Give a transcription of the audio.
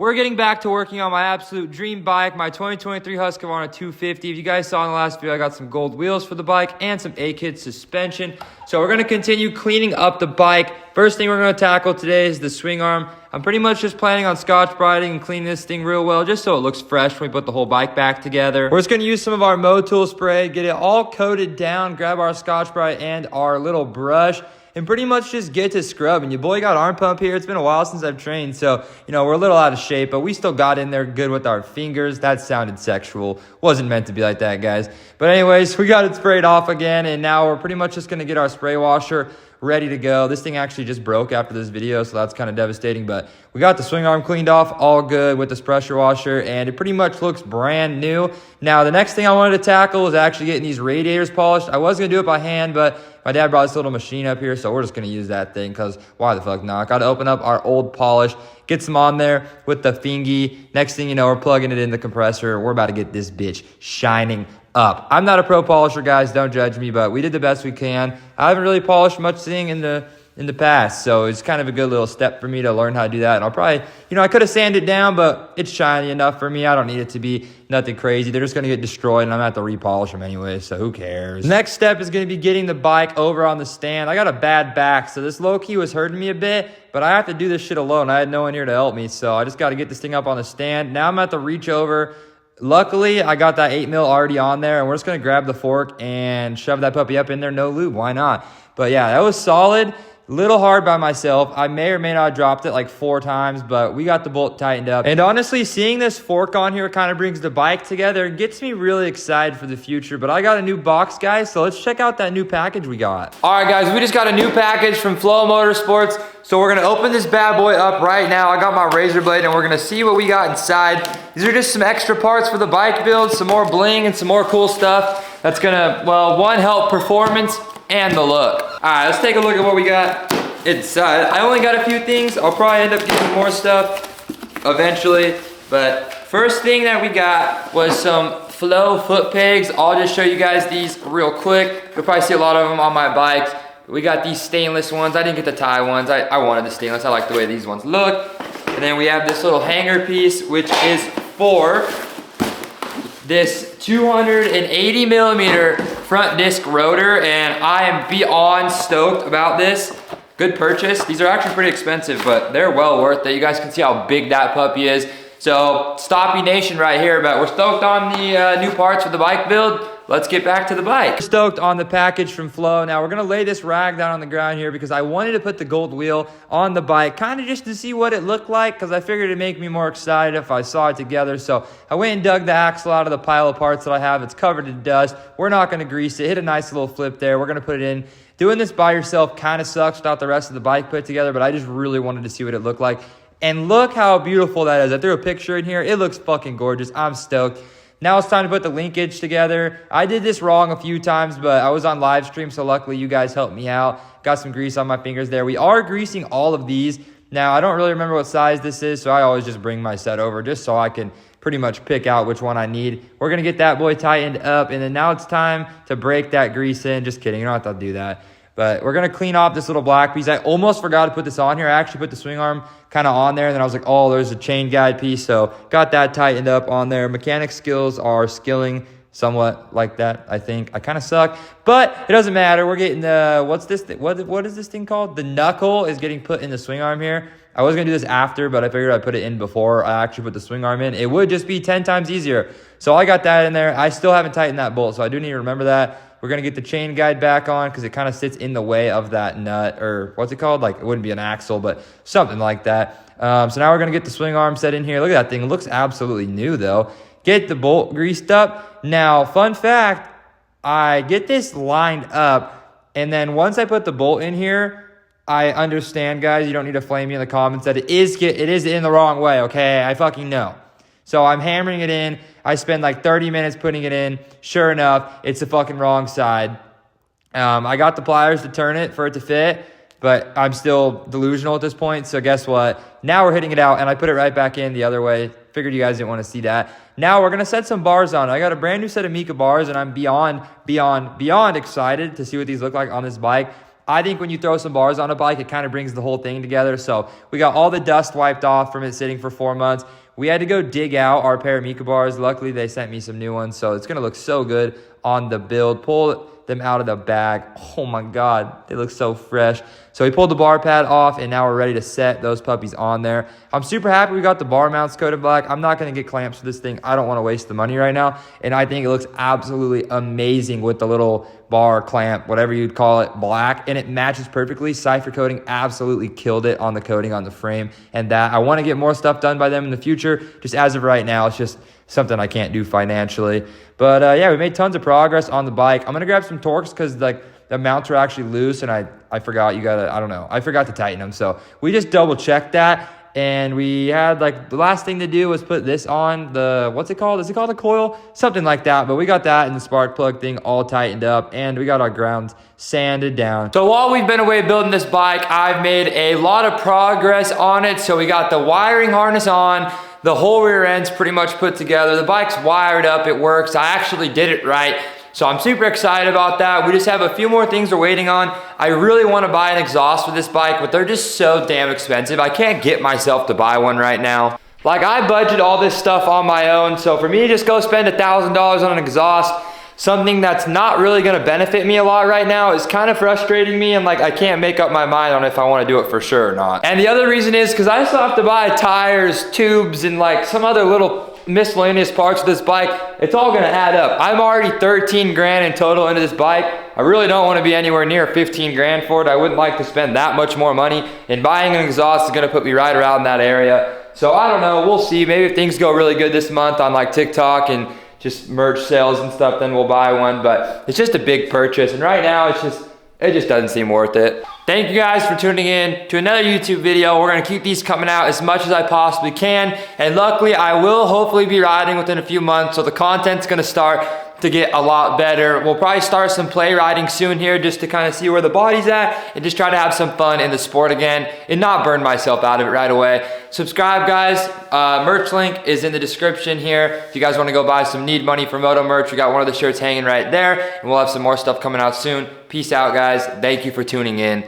We're getting back to working on my absolute dream bike, my 2023 Husqvarna 250. If you guys saw in the last video, I got some gold wheels for the bike and some A-Kid suspension. So we're going to continue cleaning up the bike. First thing we're going to tackle today is the swing arm. I'm pretty much just planning on Scotch-Brighting and cleaning this thing real well, just so it looks fresh when we put the whole bike back together. We're just going to use some of our Mow Tool spray, get it all coated down, grab our Scotch-Brite and our little brush, and pretty much just get to scrubbing. Your boy got arm pump here. It's been a while since I've trained, so, we're a little out of shape, but we still got in there good with our fingers. That sounded sexual. Wasn't meant to be like that, guys. But anyways, we got it sprayed off again, and now we're pretty much just going to get our spray washer ready to go. This thing actually just broke after this video, so that's kind of devastating, but we got the swing arm cleaned off all good with this pressure washer, and it pretty much looks brand new. Now, the next thing I wanted to tackle is actually getting these radiators polished. I was going to do it by hand, but my dad brought this little machine up here, so we're just going to use that thing because why the fuck not? Got to open up our old polish, get some on there with the thingy. Next thing you know, we're plugging it in the compressor. We're about to get this bitch shining up. I'm not a pro polisher, guys. Don't judge me, but we did the best we can. I haven't really polished much thing in the past, so it's kind of a good little step for me to learn how to do that. And I'll probably, I could have sanded it down, but it's shiny enough for me. I don't need it to be nothing crazy. They're just going to get destroyed, and I'm going to have to repolish them anyway, so who cares? Next step is going to be getting the bike over on the stand. I got a bad back, so this low-key was hurting me a bit, but I have to do this shit alone. I had no one here to help me, so I just got to get this thing up on the stand. Now I'm going to have to reach over. Luckily, I got that 8 mil already on there, and we're just going to grab the fork and shove that puppy up in there. No lube. Why not? But yeah, that was solid. Little hard by myself. I may or may not have dropped it like 4 times, but we got the bolt tightened up. And honestly, seeing this fork on here kind of brings the bike together. It gets me really excited for the future. But I got a new box, guys, so let's check out that new package we got. All right, guys, we just got a new package from Flow Motorsports. So we're going to open this bad boy up right now. I got my razor blade, and we're going to see what we got inside. These are just some extra parts for the bike build, some more bling, and some more cool stuff. That's going to, well, one, help performance and the look. All right, let's take a look at what we got inside. I only got a few things. I'll probably end up getting more stuff eventually. But first thing that we got was some Flow foot pegs. I'll just show you guys these real quick. You'll probably see a lot of them on my bikes. We got these stainless ones. I didn't get the tie ones. I wanted the stainless. I like the way these ones look. And then we have this little hanger piece, which is for this 280 millimeter front disc rotor, and I am beyond stoked about this. Good purchase. These are actually pretty expensive, but they're well worth it. You guys can see how big that puppy is. So, Stoppy Nation right here, but we're stoked on the new parts for the bike build. Let's get back to the bike. Stoked on the package from Flow. Now, we're gonna lay this rag down on the ground here because I wanted to put the gold wheel on the bike, kind of just to see what it looked like, because I figured it'd make me more excited if I saw it together. So I went and dug the axle out of the pile of parts that I have. It's covered in dust. We're not gonna grease it. Hit a nice little flip there. We're gonna put it in. Doing this by yourself kind of sucks without the rest of the bike put together, but I just really wanted to see what it looked like. And look how beautiful that is. I threw a picture in here. It looks fucking gorgeous. I'm stoked. Now it's time to put the linkage together. I did this wrong a few times, but I was on live stream, so luckily you guys helped me out. Got some grease on my fingers there. We are greasing all of these. Now, I don't really remember what size this is, so I always just bring my set over just so I can pretty much pick out which one I need. We're going to get that boy tightened up, and then now it's time to break that grease in. Just kidding. You don't have to do that. But we're going to clean off this little black piece. I almost forgot to put this on here. I actually put the swing arm kind of on there, and then I was like, oh, there's a chain guide piece. So got that tightened up on there. Mechanic skills are skilling somewhat like that, I think. I kind of suck, but it doesn't matter. We're getting the, what's this thing? What is this thing called? The knuckle is getting put in the swing arm here. I was going to do this after, but I figured I'd put it in before I actually put the swing arm in. It would just be 10 times easier. So I got that in there. I still haven't tightened that bolt, so I do need to remember that. We're going to get the chain guide back on because it kind of sits in the way of that nut, or what's it called? Like, it wouldn't be an axle, but something like that. So now we're going to get the swing arm set in here. Look at that thing. It looks absolutely new, though. Get the bolt greased up. Now, fun fact, I get this lined up, and then once I put the bolt in here, I understand, guys. You don't need to flame me in the comments that it is in the wrong way, okay? I fucking know. So I'm hammering it in. I spend like 30 minutes putting it in. Sure enough, it's the fucking wrong side. I got the pliers to turn it for it to fit, but I'm still delusional at this point. So guess what? Now we're hitting it out, and I put it right back in the other way. Figured you guys didn't want to see that. Now we're going to set some bars on. I got a brand new set of Mika bars, and I'm beyond excited to see what these look like on this bike. I think when you throw some bars on a bike, it kind of brings the whole thing together. So we got all the dust wiped off from it sitting for 4 months. We had to go dig out our Paramika bars. Luckily, they sent me some new ones, so it's going to look so good on the build. Pull them out of the bag. Oh my God, they look so fresh. So we pulled the bar pad off, and now we're ready to set those puppies on there. I'm super happy we got the bar mounts coated black. I'm not going to get clamps for this thing. I don't want to waste the money right now, and I think it looks absolutely amazing with the little bar clamp, whatever you'd call it, black, and it matches perfectly. Cypher Coating absolutely killed it on the coating on the frame, and that I want to get more stuff done by them in the future. Just as of right now, it's just something I can't do financially. But yeah, we made tons of progress on the bike. I'm gonna grab some Torx because like the mounts are actually loose, and I forgot I forgot to tighten them. So we just double checked that, and we had like the last thing to do was put this on the, what's it called? Is it called a coil? Something like that. But we got that and the spark plug thing all tightened up, and we got our grounds sanded down. So while we've been away building this bike, I've made a lot of progress on it. So we got the wiring harness on. The whole rear end's pretty much put together. The bike's wired up, it works. I actually did it right. So I'm super excited about that. We just have a few more things we're waiting on. I really want to buy an exhaust for this bike, but they're just so damn expensive. I can't get myself to buy one right now. Like, I budget all this stuff on my own, so for me to just go spend $1,000 on an exhaust, something that's not really gonna benefit me a lot right now, is kind of frustrating me, and like I can't make up my mind on if I wanna do it for sure or not. And the other reason is because I still have to buy tires, tubes, and like some other little miscellaneous parts of this bike. It's all gonna add up. I'm already 13 grand in total into this bike. I really don't wanna be anywhere near 15 grand for it. I wouldn't like to spend that much more money, and buying an exhaust is gonna put me right around that area. So I don't know, we'll see. Maybe if things go really good this month on like TikTok and just merch sales and stuff, then we'll buy one. But it's just a big purchase, and right now it just doesn't seem worth it. Thank you guys for tuning in to another YouTube video. We're gonna keep these coming out as much as I possibly can, and luckily I will hopefully be riding within a few months, so the content's gonna start to get a lot better. We'll probably start some play riding soon here, just to kind of see where the body's at and just try to have some fun in the sport again and not burn myself out of it right away. Subscribe, guys. Merch link is in the description here. If you guys want to go buy some Need Money for Moto merch, we got one of the shirts hanging right there, and we'll have some more stuff coming out soon. Peace out, guys. Thank you for tuning in.